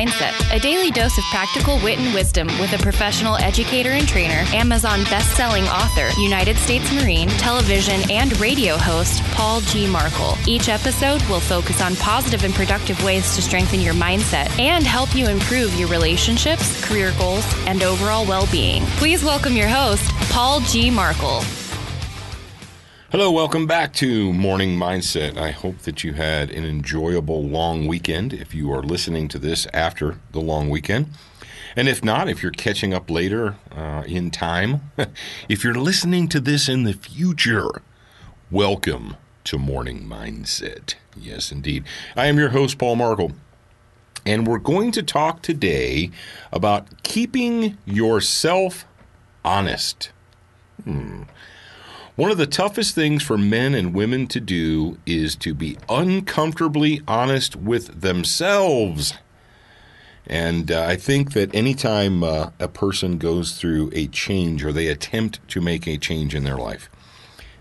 Mindset, a daily dose of practical wit and wisdom with a professional educator and trainer, Amazon best-selling author, United States Marine, television and radio host, Paul G. Markel. Each episode will focus on positive and productive ways to strengthen your mindset and help you improve your relationships, career goals, and overall well-being. Please welcome your host, Paul G. Markel. Hello, welcome back to Morning Mindset. I hope that you had an enjoyable long weekend if you are listening to this after the long weekend. And if not, if you're catching up later in time, if you're listening to this in the future, welcome to Morning Mindset. Yes, indeed. I am your host, Paul Markel, and we're going to talk today about keeping yourself honest. One of the toughest things for men and women to do is to be uncomfortably honest with themselves. And I think that anytime a person goes through a change or they attempt to make a change in their life,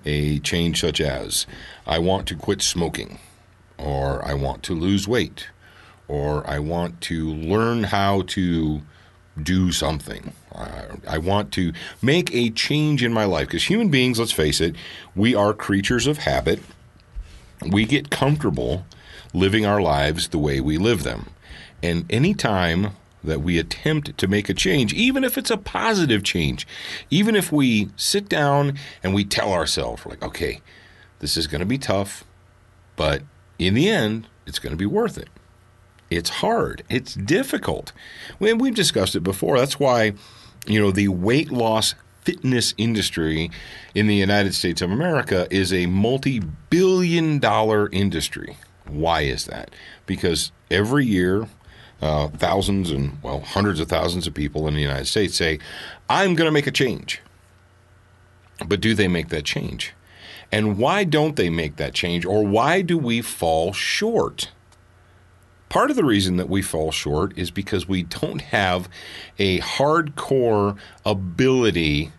a change such as, I want to quit smoking, or I want to lose weight, or I want to learn how to do something. I want to make a change in my life, because human beings, let's face it, we are creatures of habit. We get comfortable living our lives the way we live them. And any time that we attempt to make a change, even if it's a positive change, even if we sit down and we tell ourselves, like, okay, this is going to be tough, but in the end, it's going to be worth it. It's hard. It's difficult. We've discussed it before. That's why, the weight loss fitness industry in the United States of America is a multi-billion-dollar industry. Why is that? Because every year, thousands and, hundreds of thousands of people in the United States say, I'm going to make a change. But do they make that change? And why don't they make that change? Or why do we fall short? Part of the reason that we fall short is because we don't have a hardcore ability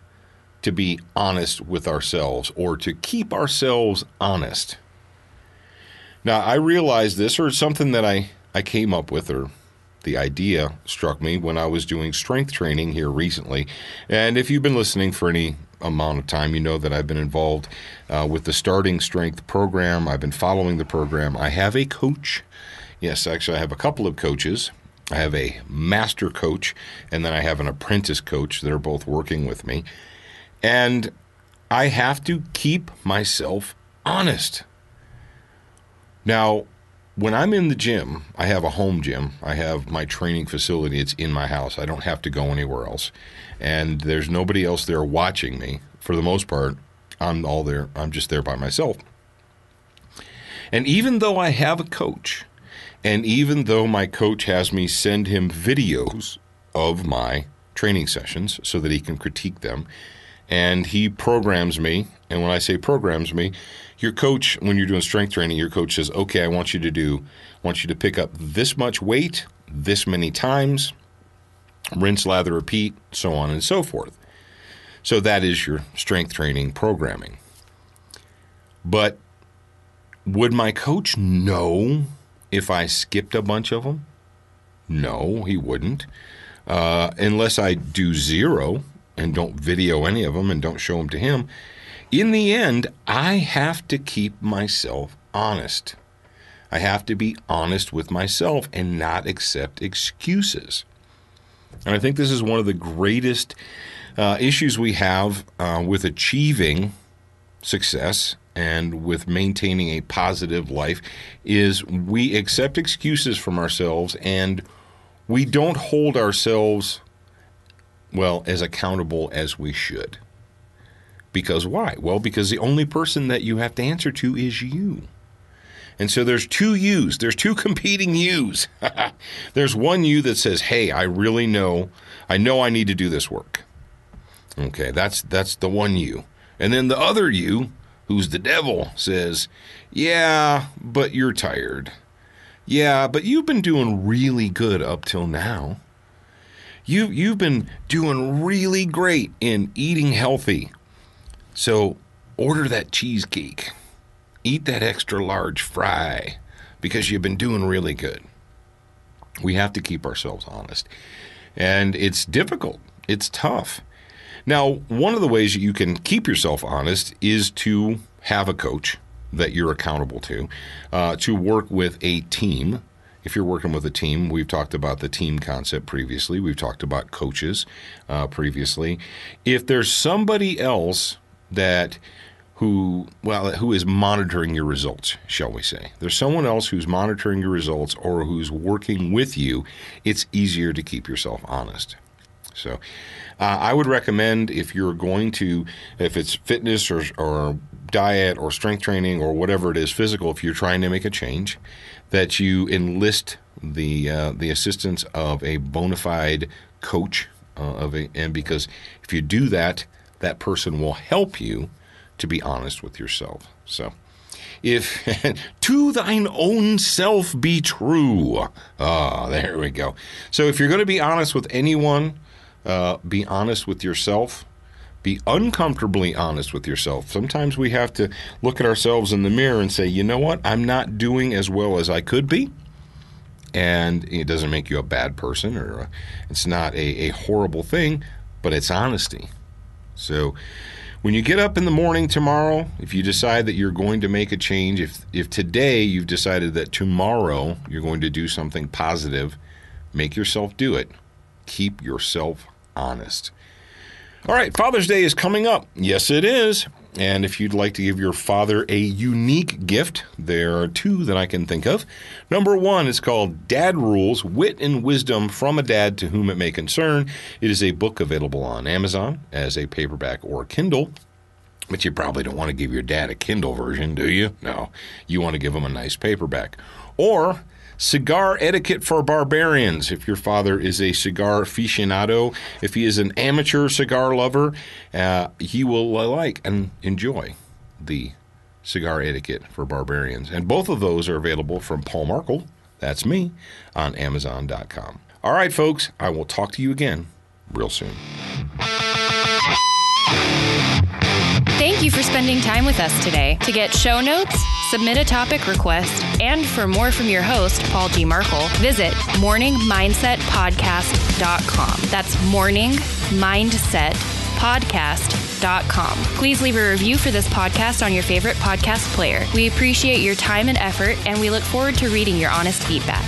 to be honest with ourselves or to keep ourselves honest. Now, I realized this, or something that I came up with, or the idea struck me when I was doing strength training here recently. And if you've been listening for any amount of time, you know that I've been involved with the Starting Strength program. I've been following the program. I have a coach. Yes, actually, I have a couple of coaches. I have a master coach, and then I have an apprentice coach that are both working with me. And I have to keep myself honest. Now, when I'm in the gym, I have a home gym. I have my training facility. It's in my house. I don't have to go anywhere else. And there's nobody else there watching me. For the most part, I'm just there by myself. And even though I have a coach, and even though my coach has me send him videos of my training sessions so that he can critique them, and he programs me, and when I say programs me, your coach, when you're doing strength training, your coach says, okay, I want you to pick up this much weight, this many times, rinse, lather, repeat, so on and so forth. So that is your strength training programming. But would my coach know if I skipped a bunch of them? No, he wouldn't. Unless I do zero and don't video any of them and don't show them to him. In the end, I have to keep myself honest. I have to be honest with myself and not accept excuses. And I think this is one of the greatest issues we have with achieving success and with maintaining a positive life is we accept excuses from ourselves and we don't hold ourselves, as accountable as we should. Because why? Well, because the only person that you have to answer to is you. And so there's two yous. There's two competing yous. There's one you that says, hey, I know I need to do this work. Okay, that's the one you. And then the other you, who's the devil, says, yeah, but you're tired. Yeah, but you've been doing really good up till now. You've been doing really great in eating healthy. So order that cheesecake. Eat that extra large fry because you've been doing really good. We have to keep ourselves honest. And it's difficult. It's tough. Now, one of the ways that you can keep yourself honest is to have a coach that you're accountable to work with a team. If you're working with a team, we've talked about the team concept previously. We've talked about coaches previously. If there's somebody else who is monitoring your results, shall we say. There's someone else who's monitoring your results or who's working with you, it's easier to keep yourself honest. So I would recommend if it's fitness or diet or strength training or whatever it is, physical, if you're trying to make a change, that you enlist the assistance of a bona fide coach, and because if you do that, that person will help you to be honest with yourself. So if to thine own self be true. There we go. So if you're going to be honest with anyone, be honest with yourself. Be uncomfortably honest with yourself. Sometimes we have to look at ourselves in the mirror and say, you know what? I'm not doing as well as I could be. And it doesn't make you a bad person, or it's not a horrible thing, but it's honesty. So when you get up in the morning tomorrow, if you decide that you're going to make a change, if today you've decided that tomorrow you're going to do something positive, make yourself do it. Keep yourself honest. All right, Father's Day is coming up. Yes, it is. And if you'd like to give your father a unique gift, there are two that I can think of. Number one is called Dad Rules, Wit and Wisdom from a Dad to Whom It May Concern. It is a book available on Amazon as a paperback or Kindle. But you probably don't want to give your dad a Kindle version, do you? No, you want to give him a nice paperback. Or Cigar Etiquette for Barbarians. If your father is a cigar aficionado, if he is an amateur cigar lover, he will like and enjoy the Cigar Etiquette for Barbarians. And both of those are available from Paul Markle, that's me, on Amazon.com. All right, folks, I will talk to you again real soon. Thank you for spending time with us today. To get show notes, submit a topic request, and for more from your host, Paul G. Markle, visit morningmindsetpodcast.com. That's morningmindsetpodcast.com. Please leave a review for this podcast on your favorite podcast player. We appreciate your time and effort, and we look forward to reading your honest feedback.